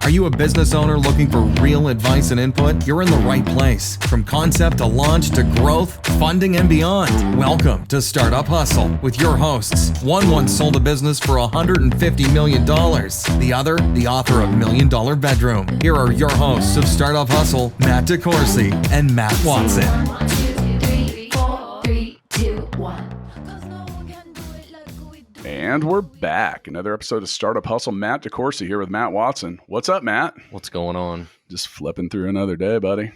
Are you a business owner looking for real advice and input? You're in the right place. From concept to launch to growth, funding, and beyond. Welcome to Startup Hustle with your hosts. One once sold a business for $150 million. The other, the author of $1 Million Bedroom. Here are your hosts of Startup Hustle, Matt DeCoursey and Matt Watson. 1, 2, 3, 4, 3, 2, 1. And we're back. Another episode of Startup Hustle. Matt DeCoursey here with Matt Watson. What's up, Matt? What's going on? Just flipping through another day, buddy.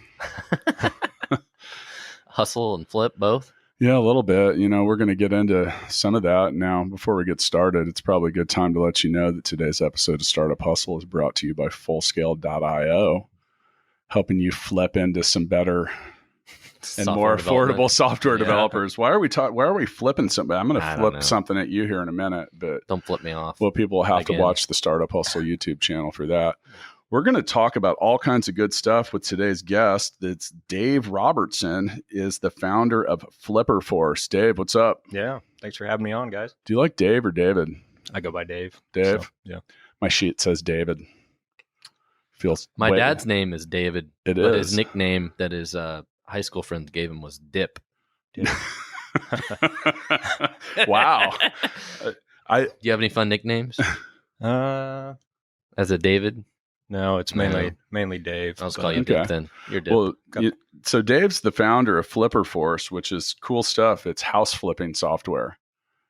Hustle and flip both? Yeah, a little bit. You know, we're going to get into some of that. Now, before we get started, it's probably a good time to let you know that today's episode of Startup Hustle is brought to you by Fullscale.io, helping you flip into some better and more affordable software developers. Why are we flipping something? I'm going to flip something at you here in a minute, but don't flip me off. Well, people will have to watch the Startup Hustle YouTube channel for that. We're going to talk about all kinds of good stuff with today's guest. That's Dave Robertson, is the founder of Flipperforce. Dave, what's up? Yeah, thanks for having me on, guys. Do you like Dave or David? I go by Dave. Dave? So, yeah. My sheet says David. My dad's name is David. But his nickname that his high school friends gave him was Dip. Wow. Do you have any fun nicknames? As a David? No, it's mainly Dave. I'll just call you Dip then. You're Dip. Well, so Dave's the founder of Flipperforce, which is cool stuff. It's house flipping software.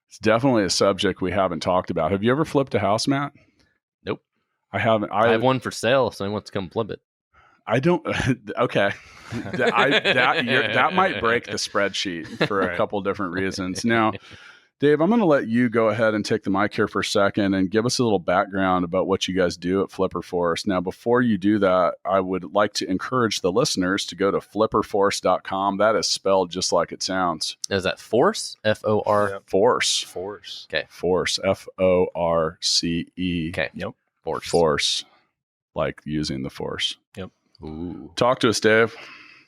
It's definitely a subject we haven't talked about. Have you ever flipped a house, Matt? Nope. I haven't. I have one for sale, so he wants to come flip it. I don't. Okay. That might break the spreadsheet for a couple different reasons. Now, Dave, I'm going to let you go ahead and take the mic here for a second and give us a little background about what you guys do at Flipperforce. Now, before you do that, I would like to encourage the listeners to go to flipperforce.com. That is spelled just like it sounds. Is that Force? F-O-R? Yep. Force. Okay. Force. F-O-R-C-E. Okay. Yep. Force. Like using the force. Yep. Ooh. Talk to us, Dave.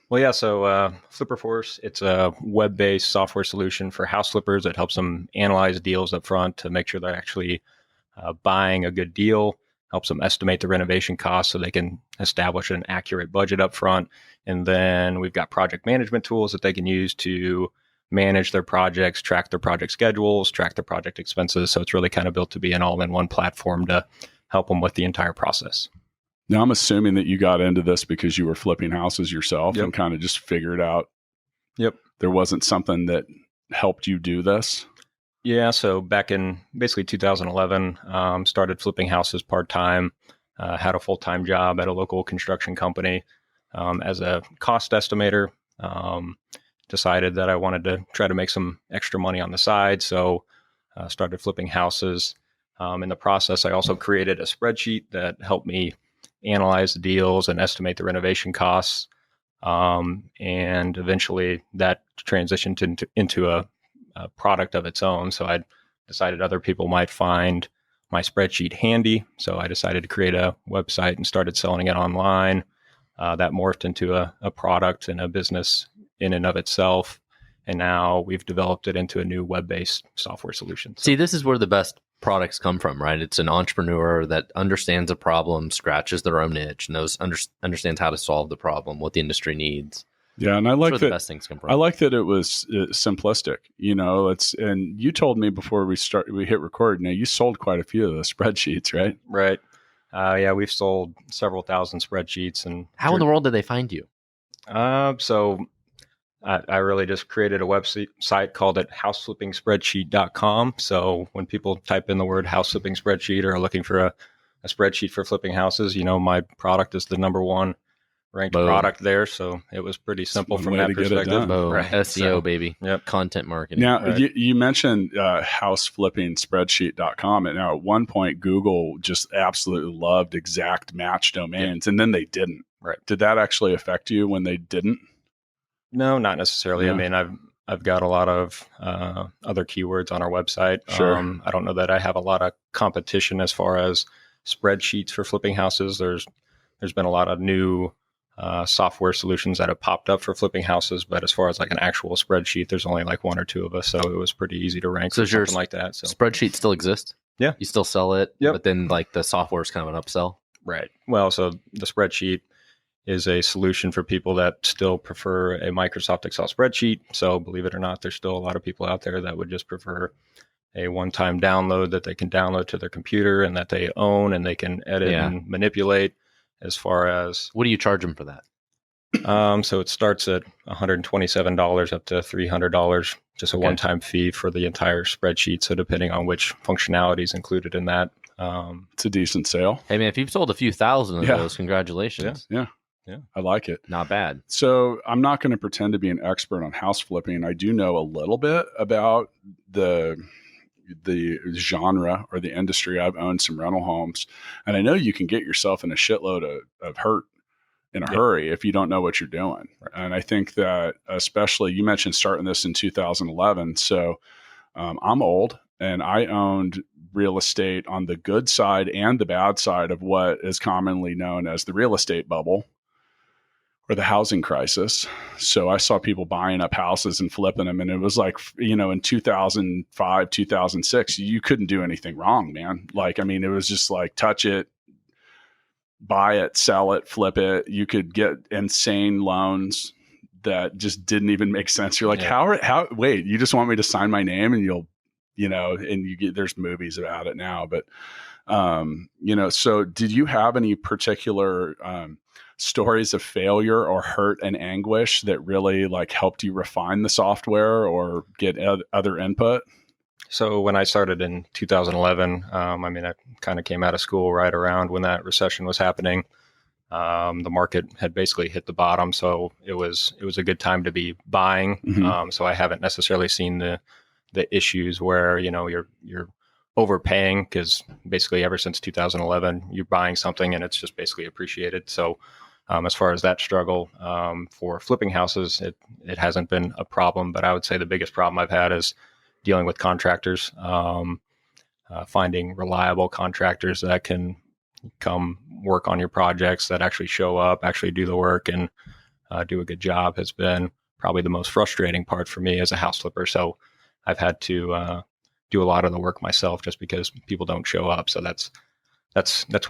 Well, yeah, so Flipperforce, it's a web-based software solution for house flippers that helps them analyze deals up front to make sure they're actually buying a good deal, helps them estimate the renovation costs so they can establish an accurate budget up front. And then we've got project management tools that they can use to manage their projects, track their project schedules, track their project expenses. So it's really kind of built to be an all-in-one platform to help them with the entire process. Now, I'm assuming that you got into this because you were flipping houses yourself and kind of just figured out there wasn't something that helped you do this. Yeah, so back in basically 2011, started flipping houses part-time, had a full-time job at a local construction company as a cost estimator. Decided that I wanted to try to make some extra money on the side, so started flipping houses. In the process, I also created a spreadsheet that helped me analyze the deals and estimate the renovation costs. And eventually that transitioned into a product of its own. So I decided other people might find my spreadsheet handy. So I decided to create a website and started selling it online. That morphed into a product and a business in and of itself. And now we've developed it into a new web-based software solution. See, this is where the best products come from, right? It's an entrepreneur that understands a problem, scratches their own niche, understands how to solve the problem, what the industry needs. Yeah, and I like that the best things come from. I like that it was simplistic. You know, and you told me before we hit record. Now you sold quite a few of the spreadsheets, right? Right. Yeah, we've sold several thousand spreadsheets. And how in the world did they find you? So I really just created a website, called it houseflippingspreadsheet.com. So when people type in the word house flipping spreadsheet or are looking for a spreadsheet for flipping houses, you know, my product is the number one ranked product there. So it was pretty simple from that perspective. Right. SEO, baby. Yep. Content marketing. Now, you mentioned houseflippingspreadsheet.com. And now at one point, Google just absolutely loved exact match domains, and then they didn't. Right. Did that actually affect you when they didn't? No, not necessarily. Yeah. I mean, I've got a lot of other keywords on our website. Sure. I don't know that I have a lot of competition as far as spreadsheets for flipping houses. There's been a lot of new software solutions that have popped up for flipping houses, but as far as like an actual spreadsheet, there's only like one or two of us, so it was pretty easy to rank for something like that. So spreadsheet still exists? Yeah, you still sell it. Yep. But then like the software is kind of an upsell. Right. Well, so the spreadsheet is a solution for people that still prefer a Microsoft Excel spreadsheet. So believe it or not, there's still a lot of people out there that would just prefer a one-time download that they can download to their computer and that they own and they can edit and manipulate. As far as what do you charge them for that? So it starts at $127 up to $300, just a one-time fee for the entire spreadsheet. So depending on which functionality is included in that, it's a decent sale. Hey man, if you've sold a few thousand of those, congratulations. Yeah. I like it. Not bad. So I'm not going to pretend to be an expert on house flipping. I do know a little bit about the genre or the industry. I've owned some rental homes, and I know you can get yourself in a shitload of hurt in a hurry if you don't know what you're doing. Right. And I think that, especially, you mentioned starting this in 2011. So I'm old, and I owned real estate on the good side and the bad side of what is commonly known as the real estate bubble or the housing crisis. So I saw people buying up houses and flipping them. And it was like, in 2005, 2006, you couldn't do anything wrong, man. Like, I mean, it was just like, touch it, buy it, sell it, flip it. You could get insane loans that just didn't even make sense. You're like, how, wait, you just want me to sign my name and you'll, and you get, there's movies about it now, but, so did you have any particular, stories of failure or hurt and anguish that really like helped you refine the software or get other input? So when I started in 2011, I kind of came out of school right around when that recession was happening. The market had basically hit the bottom, so it was a good time to be buying. Mm-hmm. So I haven't necessarily seen the issues where you're overpaying, because basically ever since 2011 you're buying something and it's just basically appreciated. So as far as that struggle for flipping houses, it hasn't been a problem. But I would say the biggest problem I've had is dealing with contractors, finding reliable contractors that can come work on your projects, that actually show up, actually do the work, and do a good job has been probably the most frustrating part for me as a house flipper. So I've had to do a lot of the work myself just because people don't show up. So that's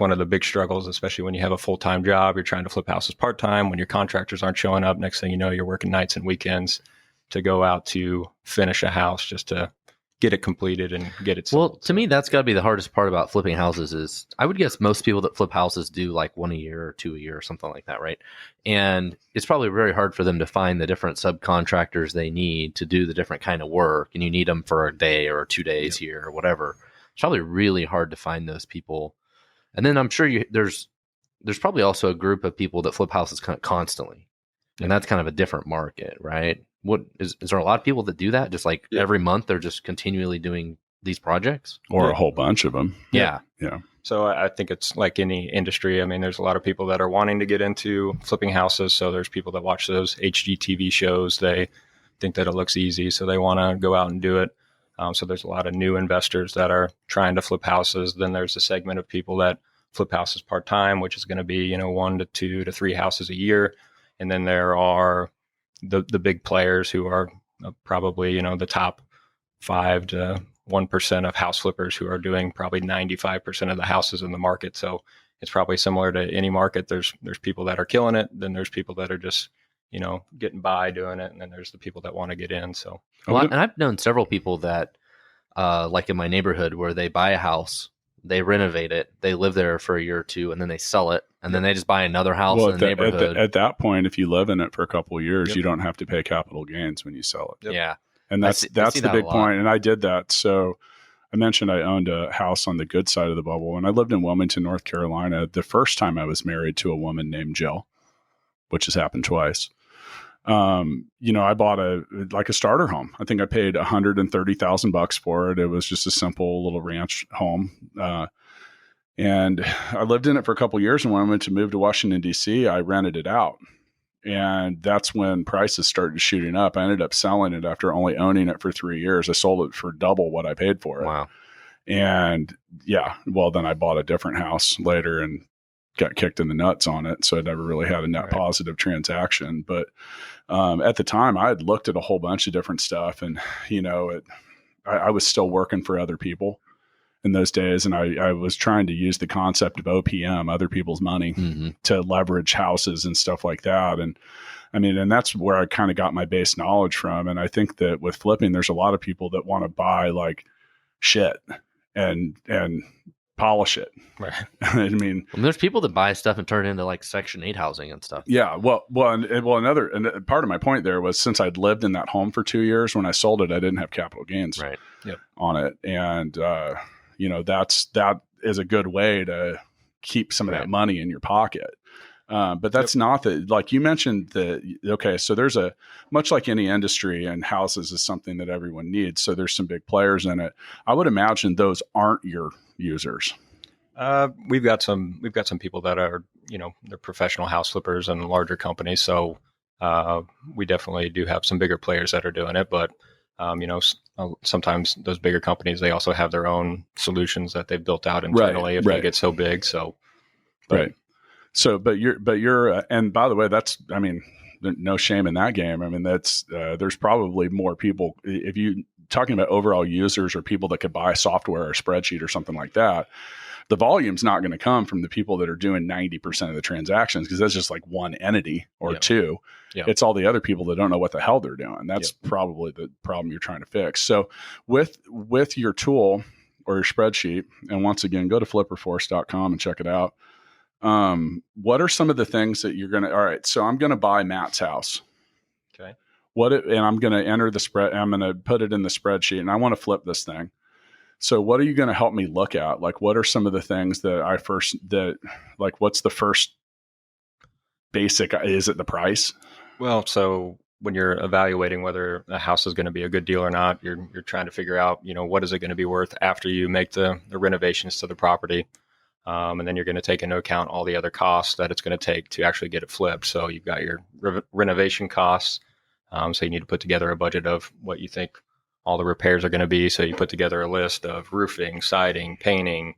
one of the big struggles, especially when you have a full-time job, you're trying to flip houses part-time. When your contractors aren't showing up, next thing you know, you're working nights and weekends to go out to finish a house just to get it completed and get it sold. Well, to me, that's got to be the hardest part about flipping houses is I would guess most people that flip houses do like one a year or two a year or something like that, right? And it's probably very hard for them to find the different subcontractors they need to do the different kind of work. And you need them for a day or 2 days here or whatever. It's probably really hard to find those people. And then I'm sure there's probably also a group of people that flip houses constantly. And that's kind of a different market, right? What is there a lot of people that do that? Just like every month they're just continually doing these projects? Or a whole bunch of them. Yeah. So I think it's like any industry. I mean, there's a lot of people that are wanting to get into flipping houses. So there's people that watch those HGTV shows. They think that it looks easy, so they want to go out and do it. So there's a lot of new investors that are trying to flip houses. Then there's a segment of people that flip houses part-time, which is going to be, 1 to 2 to 3 houses a year. And then there are the big players who are probably, the top 5 to 1% of house flippers who are doing probably 95% of the houses in the market. So it's probably similar to any market. There's people that are killing it. Then there's people that are just, getting by doing it. And then there's the people that want to get in. So, well, and I've known several people that, like in my neighborhood, where they buy a house, they renovate it, they live there for a year or two, and then they sell it, and then they just buy another house in the neighborhood. At that point, if you live in it for a couple of years, you don't have to pay capital gains when you sell it. Yeah. And that's the big point. And I did that. So I mentioned I owned a house on the good side of the bubble, and I lived in Wilmington, North Carolina. The first time I was married to a woman named Jill, which has happened twice. I bought a starter home. I think I paid $130,000 for it. It was just a simple little ranch home. And I lived in it for a couple of years. And when I went to move to Washington, D.C., I rented it out. And that's when prices started shooting up. I ended up selling it after only owning it for 3 years. I sold it for double what I paid for it. Wow. And then I bought a different house later and got kicked in the nuts on it. So I never really had a net positive transaction. But at the time, I had looked at a whole bunch of different stuff, and I was still working for other people. in those days. And I was trying to use the concept of OPM, other people's money, to leverage houses and stuff like that. And I mean, and that's where I kind of got my base knowledge from. And I think that with flipping, there's a lot of people that want to buy like shit and polish it. Right. I mean, there's people that buy stuff and turn it into like Section 8 housing and stuff. Yeah. Another part of my point there was, since I'd lived in that home for 2 years, when I sold it, I didn't have capital gains on it. And, that is a good way to keep some of that money in your pocket. But that's not like you mentioned so there's much like any industry, and houses is something that everyone needs. So there's some big players in it. I would imagine those aren't your users. We've got some people that are, they're professional house flippers and larger companies. So, we definitely do have some bigger players that are doing it, but, sometimes those bigger companies, they also have their own solutions that they've built out internally if they get so big. So, but you're, and by the way, no shame in that game. I mean, there's probably more people, if you talking about overall users or people that could buy software or spreadsheet or something like that, the volume's not going to come from the people that are doing 90% of the transactions, because that's just like one entity or two. Yep. It's all the other people that don't know what the hell they're doing. That's probably the problem you're trying to fix. So with your tool or your spreadsheet, and once again, go to flipperforce.com and check it out. What are some of the things that you're going to, all right, so I'm going to buy Matt's house. Okay. And I'm going to enter I'm going to put it in the spreadsheet, and I want to flip this thing. So what are you going to help me look at? Like, what are some of the things that what's the first basic, is it the price? Well, so when you're evaluating whether a house is going to be a good deal or not, you're trying to figure out, what is it going to be worth after you make the renovations to the property. And then you're going to take into account all the other costs that it's going to take to actually get it flipped. So you've got your renovation costs. So you need to put together a budget of what you think all the repairs are going to be. So you put together a list of roofing, siding, painting,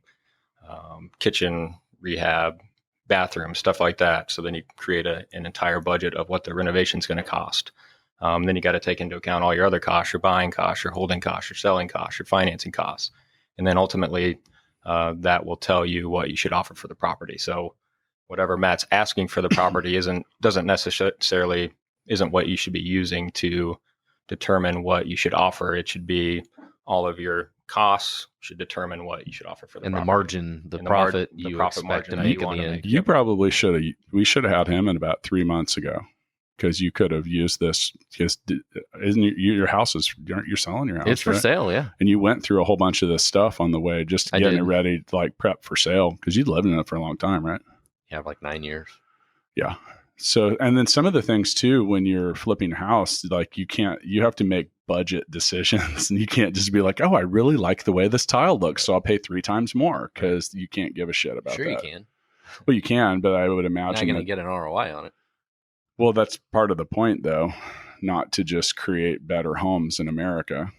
kitchen rehab, bathroom, stuff like that. So then you create an entire budget of what the renovation is going to cost. Then you got to take into account all your other costs, your buying costs, your holding costs, your selling costs, your financing costs. And then ultimately, that will tell you what you should offer for the property. So whatever Matt's asking for the property isn't what you should be using to determine what you should offer. It should be all of your costs should determine what you should offer for the property. The margin, the profit expect to make at the end. You probably we should have had him in about 3 months ago, because you could have used this. Because your house you're selling your house? It's for sale, yeah. And you went through a whole bunch of this stuff on the way, just getting it ready to like prep for sale, because you'd lived in it for a long time, right? Yeah, like 9 years. Yeah. So, and then some of the things too, when you're flipping a house, like you have to make budget decisions, and you can't just be like, oh, I really like the way this tile looks, so I'll pay 3 times more, because you can't give a shit about that. Sure, you can. Well, you can, but I would imagine you're not going to get an ROI on it. Well, that's part of the point, though, not to just create better homes in America.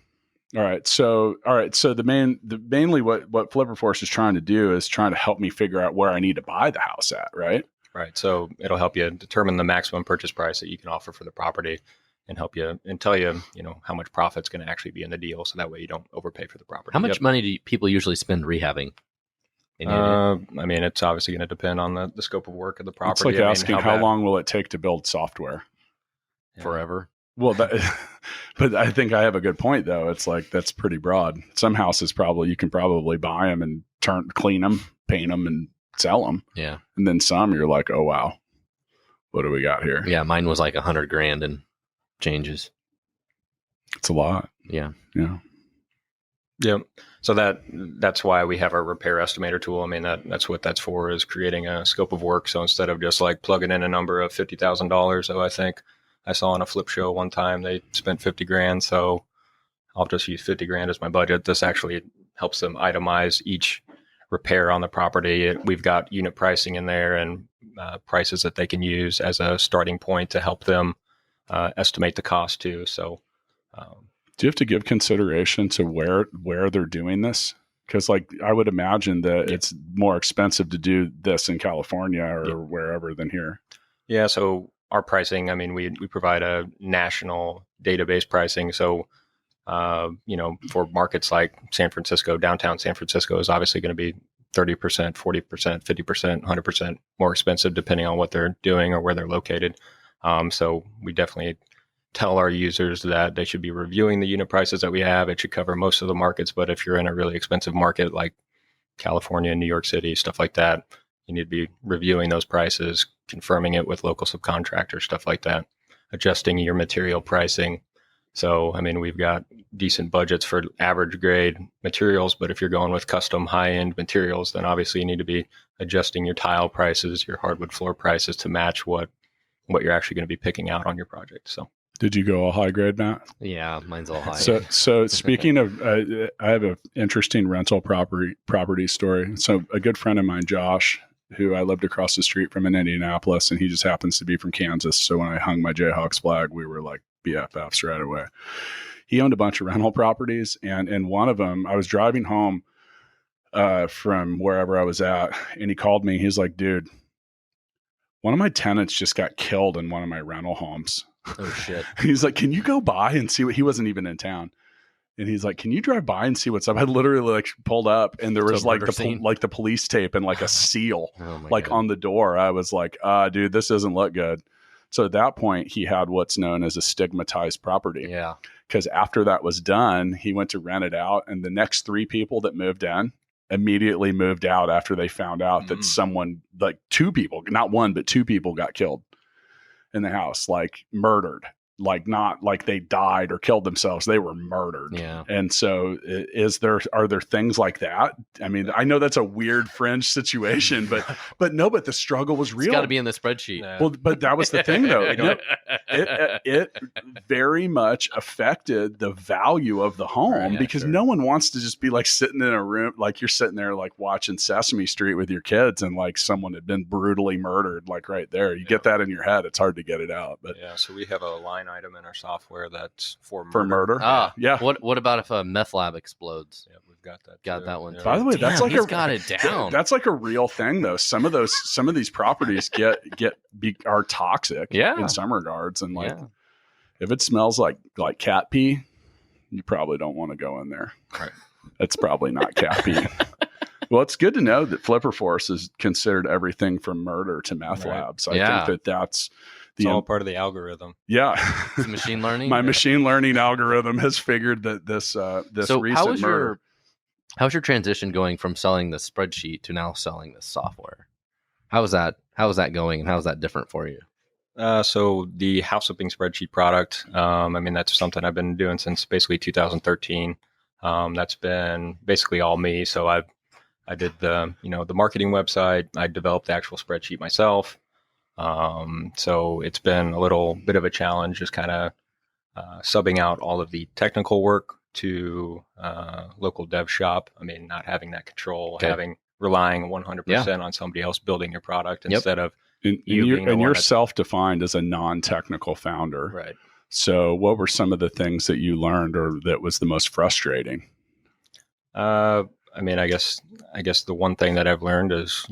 All right. So mainly what Flipper Force is trying to do is trying to help me figure out where I need to buy the house at, right? Right. So it'll help you determine the maximum purchase price that you can offer for the property, and help you and tell you, how much profit's going to actually be in the deal. So that way you don't overpay for the property. How much money do people usually spend rehabbing? I mean, it's obviously going to depend on the scope of work of the property. It's like asking how long will it take to build software? Yeah. Forever. Well, but I think I have a good point, though. It's like, that's pretty broad. Some houses you can probably buy them and clean them, paint them, and sell them. Yeah. And then some you're like, oh, wow, what do we got here? Yeah. Mine was like $100,000 and changes. It's a lot. Yeah. Yeah. Yeah. So that's why we have our repair estimator tool. I mean, that's what that's for, is creating a scope of work. So instead of just like plugging in a number of $50,000, so I think I saw on a flip show one time they spent $50,000. So I'll just use $50,000 as my budget. This actually helps them itemize each repair on the property. We've got unit pricing in there, and prices that they can use as a starting point to help them estimate the cost too. So, do you have to give consideration to where they're doing this? Because like I would imagine that it's more expensive to do this in California or wherever than here. Yeah. So our pricing, I mean, we provide a national database pricing. So For markets like San Francisco, downtown San Francisco is obviously going to be 30%, 40%, 50%, 100% more expensive depending on what they're doing or where they're located. So we definitely tell our users that they should be reviewing the unit prices that we have. It should cover most of the markets, but if you're in a really expensive market like California, New York City, stuff like that, you need to be reviewing those prices, confirming it with local subcontractors, stuff like that, adjusting your material pricing. So, we've got decent budgets for average grade materials, but if you're going with custom high-end materials, then obviously you need to be adjusting your tile prices, your hardwood floor prices to match what you're actually going to be picking out on your project. So, did you go all high grade, Matt? Yeah, mine's all high. So speaking of, I have an interesting rental property story. So a good friend of mine, Josh, who I lived across the street from in Indianapolis, and he just happens to be from Kansas. So when I hung my Jayhawks flag, we were like BFFs right away. He owned a bunch of rental properties, and in one of them, I was driving home from wherever I was at, and he called me. He's like, dude, one of my tenants just got killed in one of my rental homes. Oh, shit. He's like, can you go by and see what, he wasn't even in town. And he's like, can you drive by and see what's up? I literally pulled up, and there was the police tape and a seal God. On the door. I was like, dude, this doesn't look good. So at that point, he had what's known as a stigmatized property. Yeah. Because after that was done, he went to rent it out, and the next 3 people that moved in immediately moved out after they found out that someone, 2 people, not one, but 2 people got killed in the house, murdered. Not like they died or killed themselves. They were murdered. Yeah. And so are there things like that? I know that's a weird fringe situation, but the struggle was real. It's got to be in the spreadsheet. Yeah. Well, but that was the thing though. It very much affected the value of the home because no one wants to just be sitting in a room, you're sitting there, watching Sesame Street with your kids and someone had been brutally murdered, right there. You get that in your head. It's hard to get it out, but so we have a line item in our software that's for murder. Yeah. What about if a meth lab explodes? Yeah, we've got that. Got that one. Yeah. By the way, Damn, he's got it down. That's a real thing, though. Some of these properties are toxic in some regards, and if it smells like cat pee, you probably don't want to go in there. Right. It's probably not cat pee. Well, it's good to know that Flipper Force is considered everything from murder to meth labs. I think that's. It's all part of the algorithm. Yeah. It's machine learning. My machine learning algorithm has figured that this recent murder. How's your transition going from selling the spreadsheet to now selling this software? How is that going, and how is that different for you? So the house flipping spreadsheet product, that's something I've been doing since basically 2013. That's been basically all me. So I did the marketing website. I developed the actual spreadsheet myself. So it's been a little bit of a challenge, just kind of subbing out all of the technical work to local dev shop. Not having that control, relying 100% on somebody else building your product instead of you're self-defined as a non-technical founder, right? So, what were some of the things that you learned, or that was the most frustrating? I guess the one thing that I've learned is,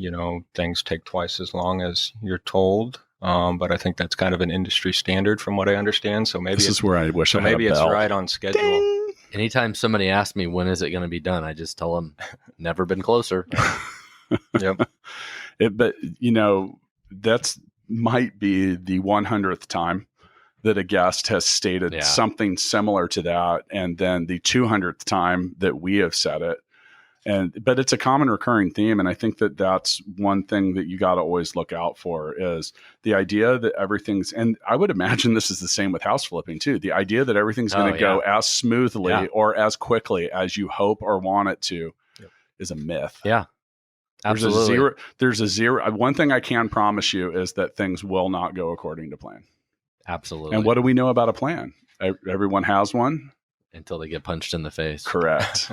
things take twice as long as you're told. But I think that's kind of an industry standard from what I understand. So maybe this is where I wish I had maybe a bell. It's right on schedule. Ding! Anytime somebody asks me when is it going to be done, I just tell them never been closer. Yep. But that's might be the 100th time that a guest has stated something similar to that, and then the 200th time that we have said it. But it's a common recurring theme. And I think that that's one thing that you got to always look out for is the idea that everything's, and I would imagine this is the same with house flipping too. The idea that everything's going to go as smoothly or as quickly as you hope or want it to is a myth. Yeah, absolutely. There's a zero. One thing I can promise you is that things will not go according to plan. Absolutely. And what do we know about a plan? Everyone has one until they get punched in the face. Correct.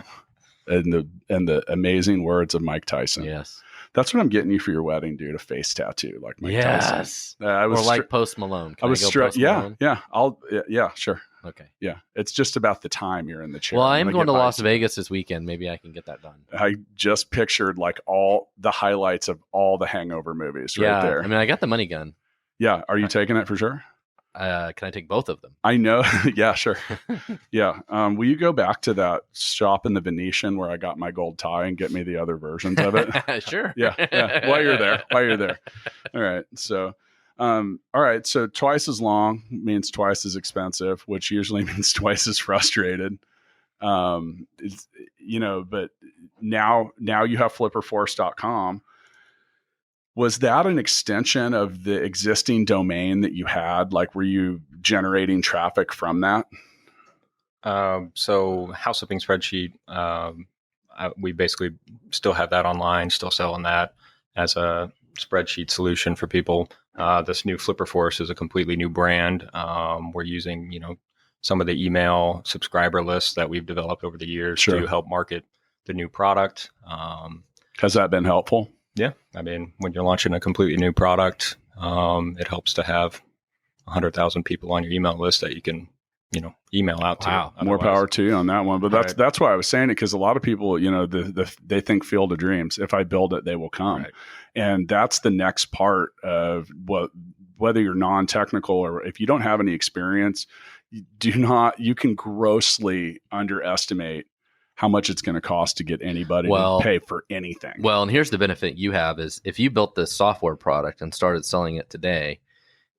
And the amazing words of Mike Tyson. Yes. That's what I'm getting you for your wedding, dude. A face tattoo like Mike Tyson. Or like Post Malone. I was struck. Yeah. Yeah. Sure. Okay. Yeah. It's just about the time you're in the chair. Well, I am going to Las Vegas this weekend. Maybe I can get that done. I just pictured all the highlights of all the Hangover movies right there. I got the money gun. Yeah. Are you taking it for sure? can I take both of them? I know. Yeah, sure. Yeah. Will you go back to that shop in the Venetian where I got my gold tie and get me the other versions of it? Sure. Yeah. While you're there. All right. So, all right. So twice as long means twice as expensive, which usually means twice as frustrated. It's, but now you have flipperforce.com. Was that an extension of the existing domain that you had? Like, were you generating traffic from that? So house flipping spreadsheet, we basically still have that online, still selling that as a spreadsheet solution for people. This new Flipper Force is a completely new brand. We're using, some of the email subscriber lists that we've developed over the years to help market the new product. Has that been helpful? Yeah. I mean, when you're launching a completely new product, it helps to have 100,000 people on your email list that you can, email out to. Wow. More power to you on that one. But that's why I was saying it, because a lot of people, they think field of dreams. If I build it, they will come. Right. And that's the next part of whether you're non-technical or if you don't have any experience, you can grossly underestimate how much it's going to cost to get anybody to pay for anything. Well, and here's the benefit you have is if you built this software product and started selling it today,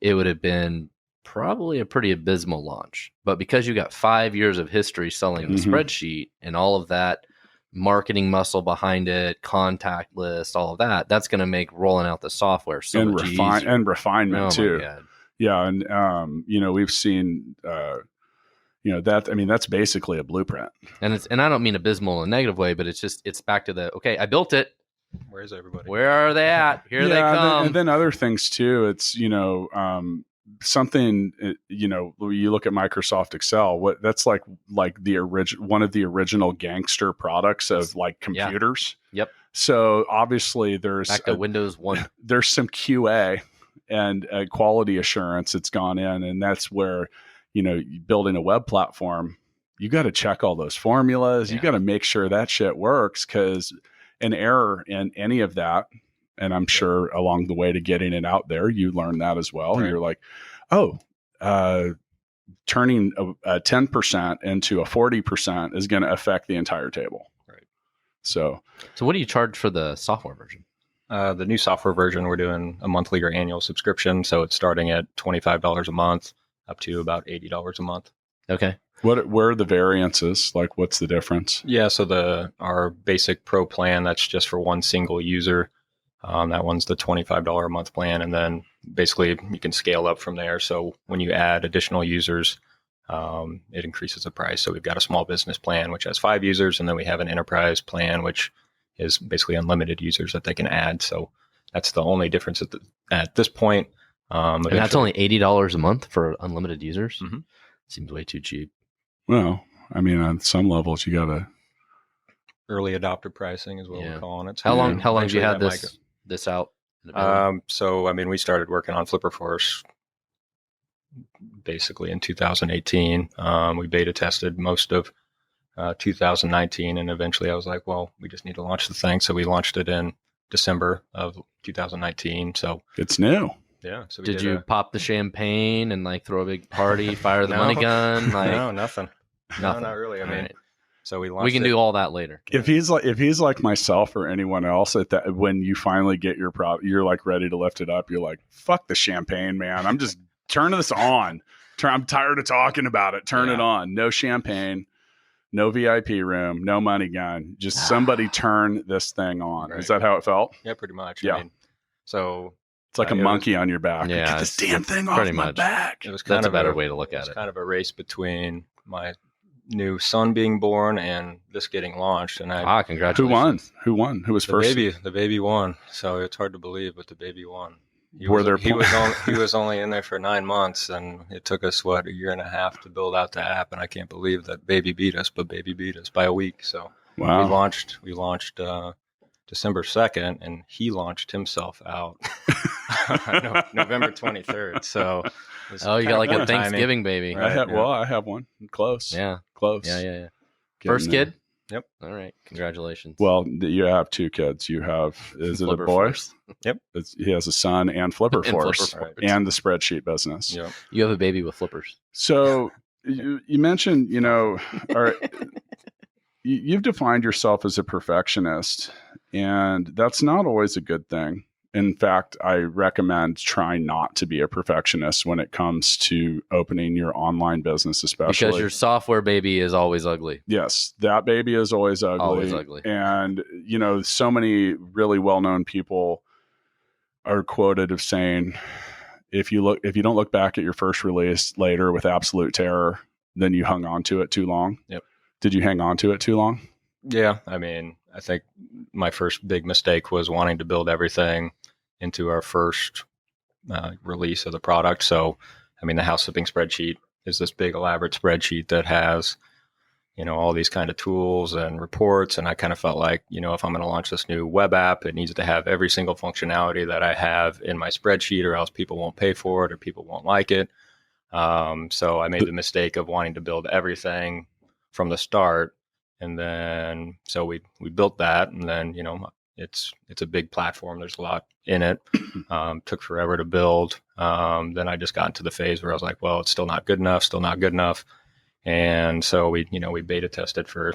it would have been probably a pretty abysmal launch. But because you got 5 years of history selling the spreadsheet and all of that marketing muscle behind it, contact list, all of that, that's going to make rolling out the software so much easier. And refinement too. My God. Yeah. And, we've seen, that's basically a blueprint. And I don't mean abysmal in a negative way, but it's back to okay, I built it. Where's everybody? Where are they at? Here they come. And then other things too. It's, something, you look at Microsoft Excel, that's like the one of the original gangster products of like computers. Yeah. Yep. So obviously there's back to Windows 1. There's some QA and quality assurance that's gone in. And that's where, building a web platform, you got to check all those formulas. Yeah. You got to make sure that shit works, because an error in any of that, and I'm sure along the way to getting it out there, you learn that as well. Right. You're like, turning a 10% into a 40% is going to affect the entire table. Right. So what do you charge for the software version? The new software version, we're doing a monthly or annual subscription. So it's starting at $25 a month up to about $80 a month. Okay. Where are the variances? Like, what's the difference? Yeah. So our basic pro plan, that's just for one single user. That one's the $25 a month plan. And then basically you can scale up from there. So when you add additional users, it increases the price. So we've got a small business plan, which has 5 users. And then we have an enterprise plan, which is basically unlimited users that they can add. So that's the only difference at this point. And that's only $80 a month for unlimited users. Mm-hmm. Seems way too cheap. Well, I mean, on some levels, you got to early adopter pricing is what we're calling it. So how long have you had this out? So, I mean, we started working on Flipper Force basically in 2018. We beta tested most of 2019, and eventually I was like, well, we just need to launch the thing. So we launched it in December of 2019. So it's new. Yeah. So did you pop the champagne and like throw a big party, fire the money gun? Like, no, nothing. No, not really. I mean, so we launched. We can do all that later. If he's like myself or anyone else, when you finally get your product, you're like ready to lift it up. You're like, fuck the champagne, man. I'm just turning this on. I'm tired of talking about it. Turn it on. No champagne, no VIP room, no money gun. Just somebody turn this thing on. Right. Is that how it felt? Yeah, pretty much. Yeah. I mean, so it's like a monkey on your back. Yeah, get this damn thing off my back. It was That's a better way to look at it. Kind of a race between my new son being born and this getting launched. And congratulations. Who won? Who was first? The baby won. So it's hard to believe, but the baby won. He was only in there for 9 months, and it took us a year and a half to build out the app. And I can't believe that baby beat us by a week. So wow. We launched December 2nd, and he launched himself out November 23rd. So you got like a Thanksgiving baby. Right? I have one close. Yeah. Close. Yeah. First kid? All right. Congratulations. Well, you have 2 kids. You have, is it a Flipper boy? Force. Yep. He has a son and Flipper And Force Flipper Force. and the spreadsheet business. Yep. You have a baby with flippers. So you mentioned, you've defined yourself as a perfectionist, and that's not always a good thing. In fact, I recommend trying not to be a perfectionist when it comes to opening your online business, especially Because your software baby is always ugly. Yes, that baby is always ugly. Always ugly. And, so many really well-known people are quoted of saying, if you don't look back at your first release later with absolute terror, then you hung on to it too long. Yep. Did you hang on to it too long? Yeah. I mean, I think my first big mistake was wanting to build everything into our first release of the product. So, I mean, the house flipping spreadsheet is this big elaborate spreadsheet that has, all these kind of tools and reports. And I kind of felt like, if I'm going to launch this new web app, it needs to have every single functionality that I have in my spreadsheet, or else people won't pay for it or people won't like it. So I made the mistake of wanting to build everything from the start. And then, so we built that, and then, it's a big platform. There's a lot in it. Took forever to build. Then I just got into the phase where I was like, well, it's still not good enough. And so we beta tested for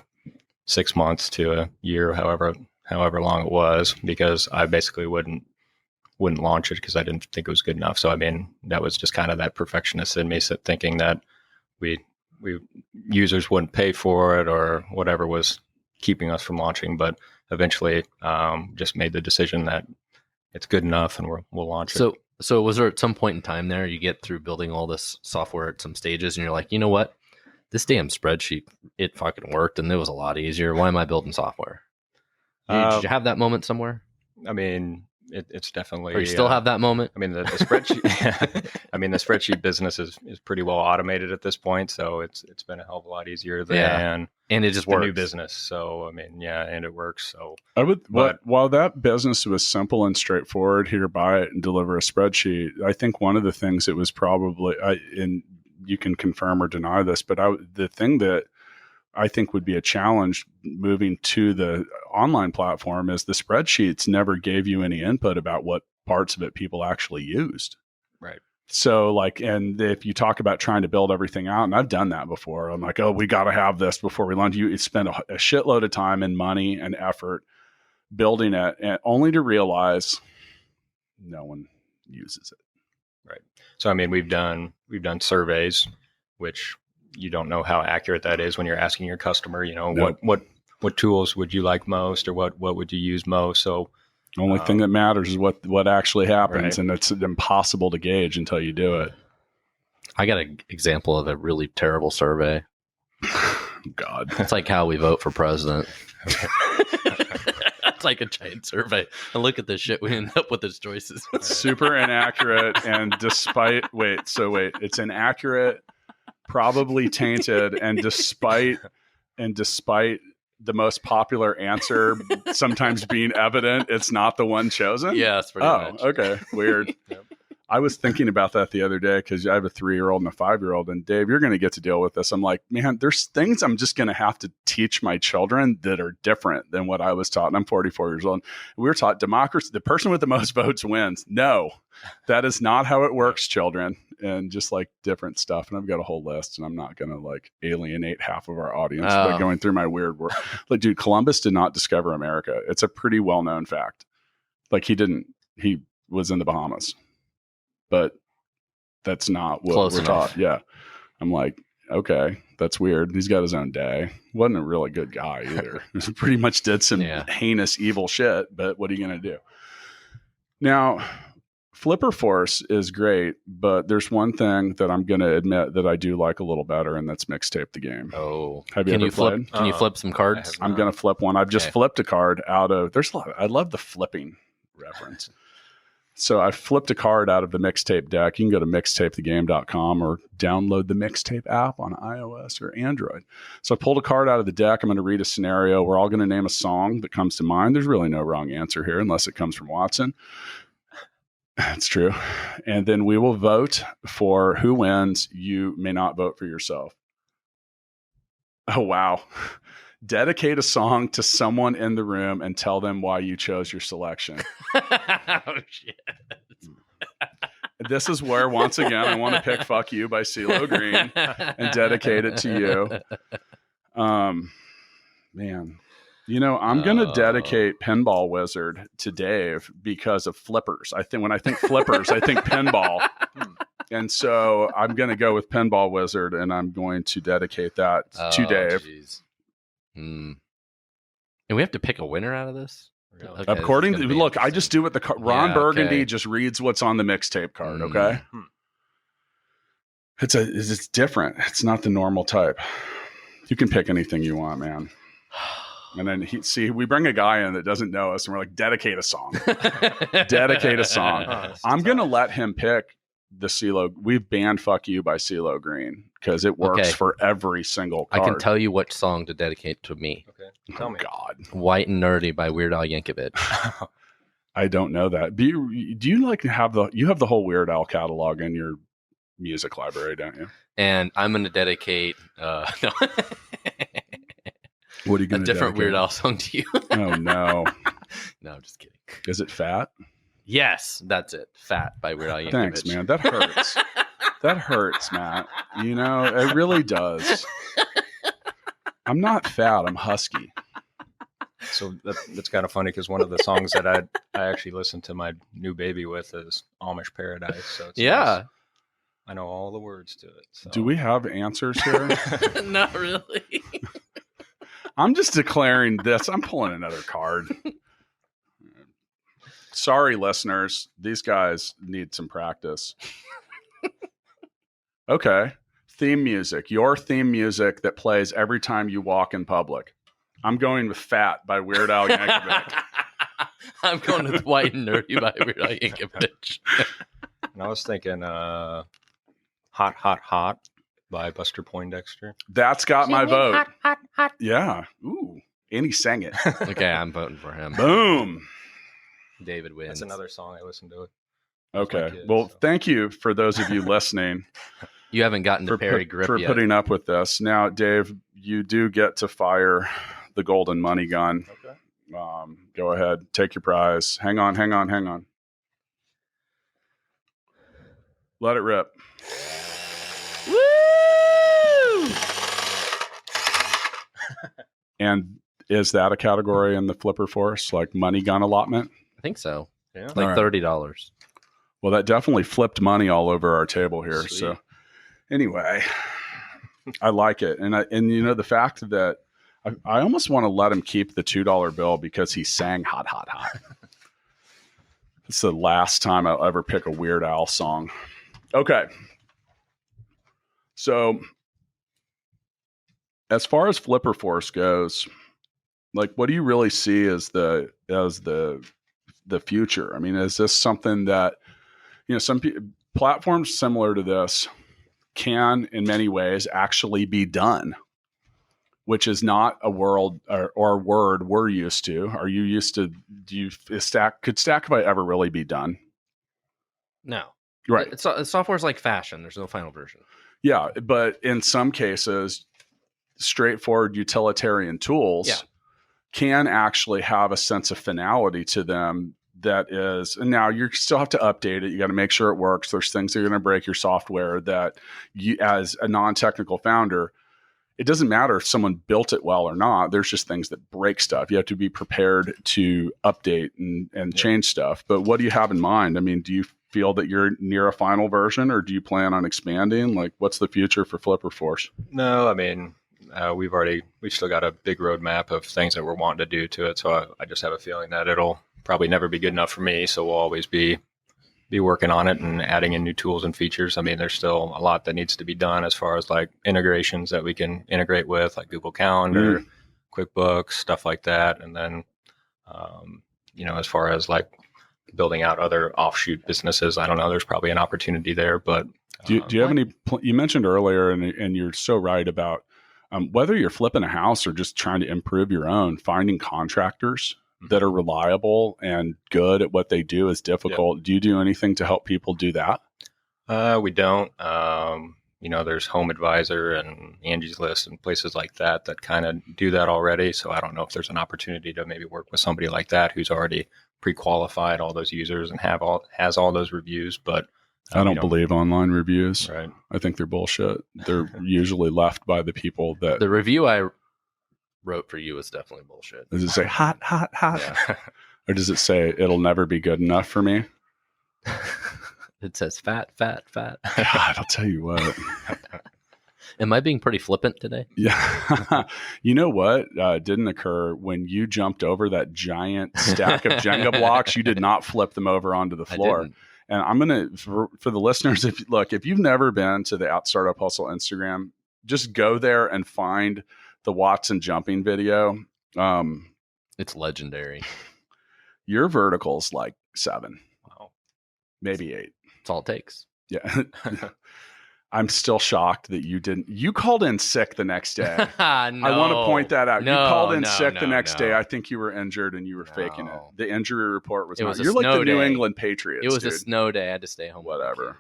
6 months to a year, however long it was, because I basically wouldn't launch it because I didn't think it was good enough. So, I mean, that was just kind of that perfectionist in me thinking that we users wouldn't pay for it or whatever was keeping us from launching. But eventually just made the decision that it's good enough and we'll launch it. So was there at some point in time there, you get through building all this software at some stages and you're like, you know what? This damn spreadsheet, it fucking worked and it was a lot easier. Why am I building software? Did you have that moment somewhere? I mean, it's definitely. Or you still have that moment? I mean, the spreadsheet. I mean, the spreadsheet business is pretty well automated at this point, so it's been a hell of a lot easier than and it just the works. new business. So I mean, and it works. So while that business was simple and straightforward, here, buy it and deliver a spreadsheet. I think one of the things that was probably, and you can confirm or deny this, but the thing that I think would be a challenge moving to the online platform is the spreadsheets never gave you any input about what parts of it people actually used. Right. So and if you talk about trying to build everything out, and I've done that before, I'm like, oh, we got to have this before we launch. You spend a shitload of time and money and effort building it, and only to realize no one uses it. Right. So, I mean, we've done surveys, which you don't know how accurate that is when you're asking your customer, what tools would you like most, or what would you use most? So the only thing that matters is what actually happens. Right. And it's impossible to gauge until you do it. I got an example of a really terrible survey. God. It's like how we vote for president. It's like a giant survey. And look at this shit we end up with as choices. Super inaccurate. And it's inaccurate, probably tainted, and despite the most popular answer sometimes being evident, it's not the one chosen. Yeah, that's pretty much. Okay. Weird. Yep. I was thinking about that the other day because I have a 3-year-old and a 5-year-old, and Dave, you're going to get to deal with this. I'm like, man, there's things I'm just going to have to teach my children that are different than what I was taught. And I'm 44 years old. We were taught democracy, the person with the most votes wins. No, that is not how it works, children. And just different stuff. And I've got a whole list, and I'm not going to alienate half of our audience by going through my weird work. Dude, Columbus did not discover America. It's a pretty well-known fact. He was in the Bahamas. But that's not what Close we're enough. taught. Yeah. I'm like, okay, that's weird. He's got his own day. Wasn't a really good guy either. He pretty much did some heinous, evil shit, but what are you going to do? Now, Flipper Force is great, but there's one thing that I'm going to admit that I do like a little better, and that's Mixtape the Game. Oh. Have you ever played? Can you flip some cards? I'm going to flip one. I've just flipped a card out of, I love the flipping reference. So I flipped a card out of the Mixtape deck. You can go to mixtapethegame.com or download the Mixtape app on iOS or Android. So I pulled a card out of the deck. I'm going to read a scenario. We're all going to name a song that comes to mind. There's really no wrong answer here unless it comes from Watson. That's true. And then we will vote for who wins. You may not vote for yourself. Oh, wow. Dedicate a song to someone in the room and tell them why you chose your selection. Oh, shit. This is where, once again, I want to pick Fuck You by CeeLo Green and dedicate it to you. Man, you know, I'm going to dedicate Pinball Wizard to Dave because of flippers. I think when I think flippers, I think pinball. And so I'm going to go with Pinball Wizard, and I'm going to dedicate that to Dave. Geez. And we have to pick a winner out of this? Really? Okay, According this is to, gonna be look, I interesting. just do what the Ron Yeah, Burgundy okay. just reads what's on the mixtape card. Okay. It's different. It's not the normal type. You can pick anything you want, man. And then we bring a guy in that doesn't know us and we're like, dedicate a song. Dedicate a song. I'm going to let him pick the CeeLo. We've banned Fuck You by CeeLo Green because it works Okay. for every single card. I can tell you what song to dedicate to me. Okay. Tell me. God. White and Nerdy by Weird Al Yankovic. I don't know that. Do you like have the whole Weird Al catalog in your music library, don't you? And I'm going to dedicate no. What are you a going to different dedicate? Weird Al song to you. Oh, no. No, I'm just kidding. Is it Fat? Yes, that's it. Fat by Weird Al Yankovic. Thanks, man. That hurts. That hurts, Matt. You know, it really does. I'm not fat. I'm husky. So that's kind of funny because one of the songs that I actually listened to my new baby with is Amish Paradise. So it's Yeah. nice. I know all the words to it. So. Do we have answers here? Not really. I'm just declaring this. I'm pulling another card. Sorry, listeners. These guys need some practice. Okay. Theme music. Your theme music that plays every time you walk in public. I'm going with Fat by Weird Al Yankovic. I'm going with White and Nerdy by Weird Al Yankovic. And I was thinking Hot, Hot, Hot by Buster Poindexter. That's got my vote. Hot, hot, hot. Yeah. Ooh. And he sang it. Okay, I'm voting for him. Boom. David wins. That's another song I listened to. Okay. my kid, Well, so. thank you for those of you listening You haven't gotten to Perry Grip for yet. putting up with this. Now, Dave, you do get to fire the golden money gun. Okay. Go ahead. Take your prize. Hang on. Let it rip. Woo! And is that a category in the flipper force, like money gun allotment? I think so. Yeah. Like All right. $30. Well, that definitely flipped money all over our table here. Sweet. So anyway, I like it. And you know, the fact that I almost want to let him keep the $2 bill because he sang Hot, Hot, Hot. It's the last time I'll ever pick a Weird Al song. Okay. So as far as flipper force goes, like, what do you really see as the future? I mean, is this something that, you know, some platforms similar to this can in many ways actually be done, which is not a world or a word we're used to. Are you used to, could Stackify ever really be done? No. Right. Software's like fashion. There's no final version. Yeah. But in some cases, straightforward utilitarian tools Yeah. can actually have a sense of finality to them that is, and now you still have to update it. You got to make sure it works. There's things that are going to break your software that you, as a non-technical founder, it doesn't matter if someone built it well or not. There's just things that break stuff. You have to be prepared to update and change stuff. But what do you have in mind? I mean, do you feel that you're near a final version, or do you plan on expanding? Like, what's the future for Flipper Force? No, I mean, we've still got a big roadmap of things that we're wanting to do to it. So I just have a feeling that it'll probably never be good enough for me. So we'll always be working on it and adding in new tools and features. I mean, there's still a lot that needs to be done as far as like integrations that we can integrate with, like Google Calendar, QuickBooks, stuff like that. And then, as far as like building out other offshoot businesses, I don't know, there's probably an opportunity there, but do you have any, you mentioned earlier, and you're so right about whether you're flipping a house or just trying to improve your own, finding contractors that are reliable and good at what they do is difficult. Yep. Do you do anything to help people do that? We don't. there's Home Advisor and Angie's List and places like that kind of do that already. So I don't know if there's an opportunity to maybe work with somebody like that who's already pre-qualified all those users and has all those reviews. But I don't believe online reviews. Right. I think they're bullshit. They're usually left by the people that. The review I wrote for you is definitely bullshit. Does it say hot, hot, hot? Yeah. Or does it say it'll never be good enough for me? It says fat, fat, fat. God, I'll tell you what. Am I being pretty flippant today? Yeah. You know what didn't occur when you jumped over that giant stack of Jenga blocks? You did not flip them over onto the floor. And I'm going to, for the listeners, if you've never been to the Startup Hustle Instagram, just go there and find the Watson jumping video. It's legendary. Your vertical's like 7. Wow. Maybe 8. That's all it takes. Yeah. I'm still shocked that you called in sick the next day. No, I want to point that out. No, you called in sick the no, next day. I think you were injured and you were faking it. The injury report was not. You're like the New England Patriots. It was dude. a snow day. I had to stay home. Whatever.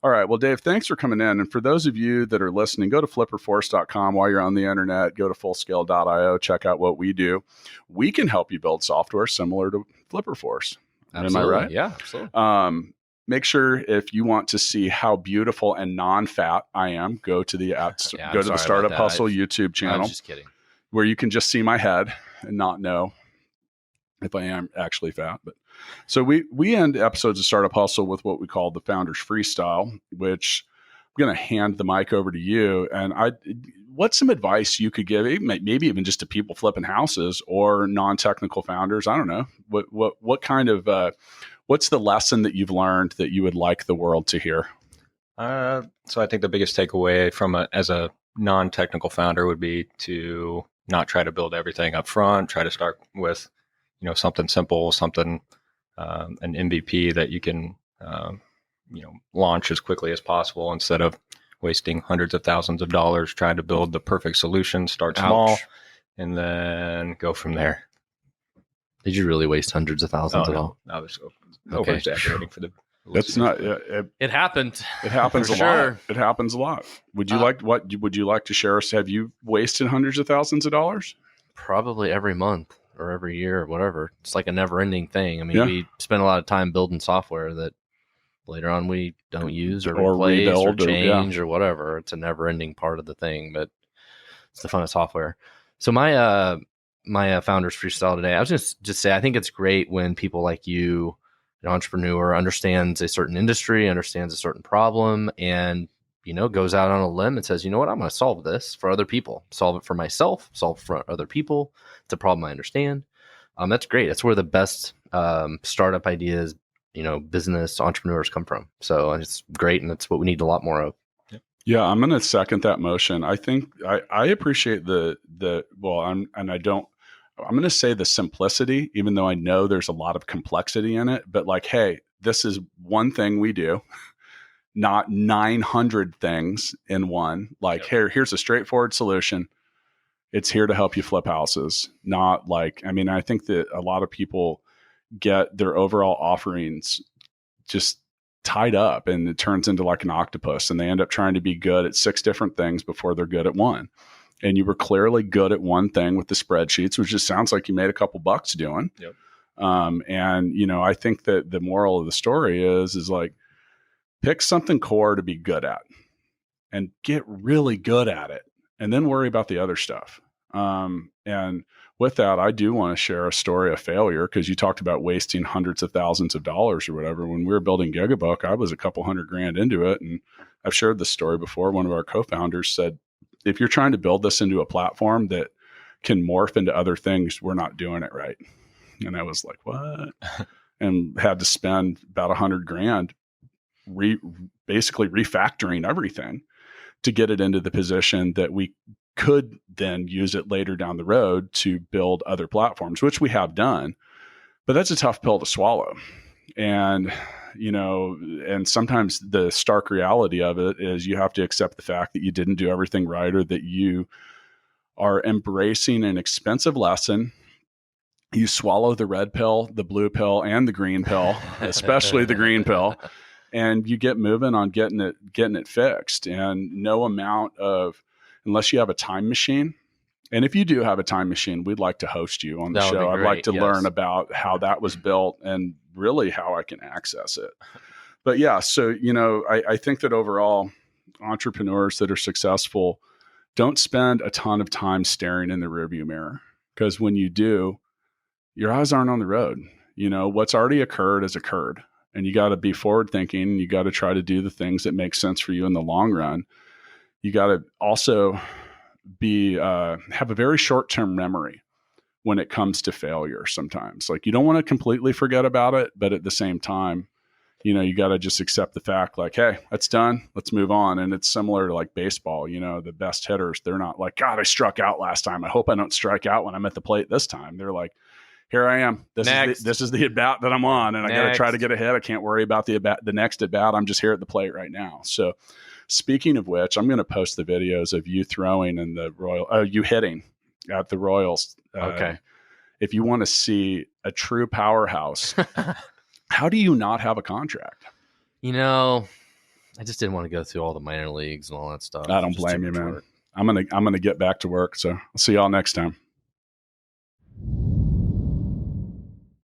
All right. Well, Dave, thanks for coming in. And for those of you that are listening, go to flipperforce.com while you're on the internet. Go to fullscale.io. Check out what we do. We can help you build software similar to FlipperForce. Absolutely. Am I right? Yeah, absolutely. Make sure if you want to see how beautiful and non-fat I am, go to the Startup Hustle YouTube channel. I was just kidding. Where you can just see my head and not know if I am actually fat. But so we end episodes of Startup Hustle with what we call the Founders Freestyle, which I'm going to hand the mic over to you. And what's some advice you could give, maybe even just to people flipping houses or non-technical founders? I don't know. What kind of what's the lesson that you've learned that you would like the world to hear? So I think the biggest takeaway as a non-technical founder would be to not try to build everything up front. Try to start with, something simple, something, an MVP that you can, launch as quickly as possible instead of wasting hundreds of thousands of dollars trying to build the perfect solution. Start small and then go from there. Did you really waste hundreds of thousands at all? I was over exaggerating for the. That's not. It happened. It happens a sure. lot. It happens a lot. Would you like to share us? Have you wasted hundreds of thousands of dollars? Probably every month or every year or whatever. It's like a never-ending thing. I mean, we spend a lot of time building software that later on we don't use or replace or change or whatever. It's a never-ending part of the thing, but it's the fun of software. So my Founders Freestyle today, I was just say I think it's great when people like you, an entrepreneur, understands a certain industry, understands a certain problem, and goes out on a limb and says, you know what, I'm going to solve this for other people, solve it for myself, solve it for other people. It's a problem I understand. That's great. That's where the best startup ideas, business entrepreneurs come from. So it's great, and that's what we need a lot more of. Yeah, I'm going to second that motion. I think I appreciate I'm going to say the simplicity, even though I know there's a lot of complexity in it. But like, hey, this is one thing we do, not 900 things in one. Like, here's a straightforward solution. It's here to help you flip houses. Not like, I think that a lot of people get their overall offerings just tied up, and it turns into like an octopus, and they end up trying to be good at 6 different things before they're good at one. And you were clearly good at one thing with the spreadsheets, which just sounds like you made a couple bucks doing. Yep. I think that the moral of the story is like, pick something core to be good at and get really good at it, and then worry about the other stuff. And with that, I do want to share a story of failure, because you talked about wasting hundreds of thousands of dollars or whatever. When we were building Gigabook, I was a couple $100,000 into it. And I've shared this story before. One of our co-founders said, if you're trying to build this into a platform that can morph into other things, we're not doing it right. And I was like, what? And had to spend about $100,000 basically refactoring everything to get it into the position that we could then use it later down the road to build other platforms, which we have done. But that's a tough pill to swallow. And and sometimes the stark reality of it is you have to accept the fact that you didn't do everything right, or that you are embracing an expensive lesson. You swallow the red pill, the blue pill, and the green pill, especially the green pill. and you get moving on getting it fixed. And no amount of, unless you have a time machine. And if you do have a time machine, we'd like to host you on the That would show. be I'd great, like to yes. learn about how that was built and really how I can access it. But yeah, so, you know, I think that overall entrepreneurs that are successful don't spend a ton of time staring in the rearview mirror, because when you do, your eyes aren't on the road. You know, what's already occurred has occurred, and you got to be forward thinking. You got to try to do the things that make sense for you in the long run. You got to also have a very short-term memory when it comes to failure. Sometimes, like, you don't want to completely forget about it, but at the same time, you know, you got to just accept the fact, like, hey, that's done, let's move on. And it's similar to like baseball. You know, the best hitters, they're not like, God, I struck out last time, I hope I don't strike out when I'm at the plate this time. They're like, here I am, this is the at bat that I'm on, and I got to try to get ahead. I can't worry about the next at bat. I'm just here at the plate right now. So speaking of which, I'm going to post the videos of you throwing and you hitting at the Royals. Okay. If you want to see a true powerhouse, how do you not have a contract? You know, I just didn't want to go through all the minor leagues and all that stuff. I don't blame you, man. I'm gonna get back to work. So I'll see y'all next time.